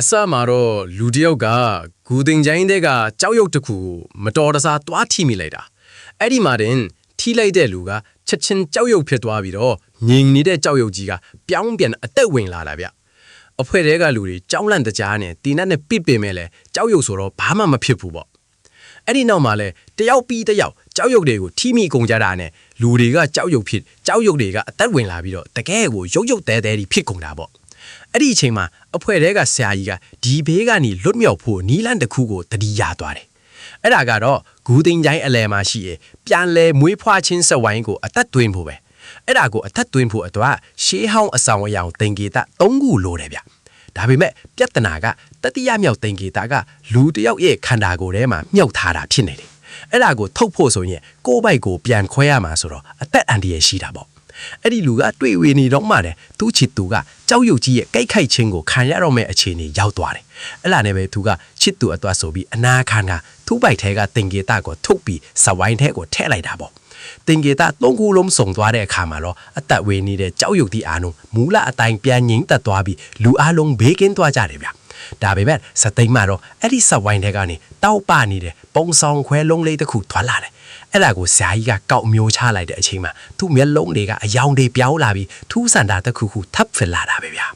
အစမှာတော့လူတယောက်ကဂူတင်ချိုင်းတဲ့ကကြောက်ရွံ့တစ်ခုမတော်တဆတွားထိမိလိုက်တာအဲ့ဒီမှာတင်ထိလိုက်တဲ့လူကချက်ချင်းကြောက်ရွံ့ဖြစ်သွားပြီးတော့ငြိမ်နေတဲ့ကြောက်ရွံ့ကြီးကပြောင်းပြန်အသက်ဝင်လာတာဗျအဖွဲတဲကလူတွေကြောက်လန့်တကြားနဲ့တီနတ်နဲ့ပစ်ပင်မဲ့လဲကြောက်ရွံ့ဆိုတော့ဘာမှမဖြစ်ဘူးပေါ့အဲ့ဒီနောက်မှာလဲတယောက်ပြီးတယောက်ကြောက်ရွံ့တွေကိုထိမိကုန်ကြတာနဲ့လူတွေကကြောက်ရွံ့ဖြစ်ကြောက်ရွံ့တွေကအသက်ဝင်လာပြီးတော့တကယ်ကိုရုပ်ရုပ်တဲတဲကြီးဖြစ်ကုန်တာပေါ့အဲ့ဒီအချိန်မှာအဖွဲတဲကဆရာကြီးကဒီဘေးကနေလွတ်မြောက်ဖို့နီးလန့်တစ်ခုကိုတတိယသွားတယ်အဲ့ဒါကတော့ဂူတင်ချိုင်းအလဲမှာရှိရပြန်လဲမွေးဖွားချင်းစက်ဝိုင်းကိုအသက်သွင်းဖို့ပဲအဲ့ဒါကိုအသက်သွင်းဖို့အတွက်ရှေးဟောင်းအဆောင်အယောင်သင်္ကေတ၃ခုလိုတယ်ဗျဒါပေမဲ့ပြဿနာကတတိယမြောက်သင်္ကေတကလူတယောက်ရဲ့ခန္ဓာကိုယ်ထဲမှာမြုပ်ထားတာဖြစ်နေတယ်အဲ့ဒါကိုထုတ်ဖို့ဆိုရင်ကိုယ်ပိုက်ကိုပြန်ခွဲရမှာဆိုတော့အသက်အန္တရာယ်ရှိတာပေါ့အဲ့ဒီလူကတွေ့ဝေနေတော့မှတယ်သူ့ချစ်သူကကြောက်ရွံ့ကြီးရဲ့ကြိတ်ခိုက်ခြင်းကိုခံရတော့မဲ့အခြေအနေရောက်သွားတယ်အဲ့လာနဲ့ပဲသူကချစ်သူအသွားဆိုပြီးအနာခံကသူ့ပိုက်ထဲကသင်္ကေတကိုထုတ်ပြီးစဝိုင်းထဲကိုထည့်လိုက်တာပေါ့သင်္ကေတ၃ခုလုံးစုံသွားတဲ့အခါမှာတော့အသက်ဝေနေတဲ့ကြောက်ရွံ့သည့်အာနုမူလအတိုင်းပြန်ငိမ့်သက်သွားပြီးလူအလုံးဘေးကင်းသွားကြတယ်ဗျဒါပေမဲ့စသိမ်းမှာတော့အဲ့ဒီစဝိုင်းထဲကနေတောက်ပနေတဲ့ပုံဆောင်ခွဲလုံးလေးတစ်ခုထွက်လာတယ်အဲ့ဒါကိုဇာကြီးကကောက်မျိုးချလိုက်တဲ့အချိန်မှာသူ့မျက်လုံးတွေကအယောင်တွေပြောင်းလာပြီးထူးဆန်တာတစ်ခုခုထပ်ဖြစ်လာတာပဲဗျာ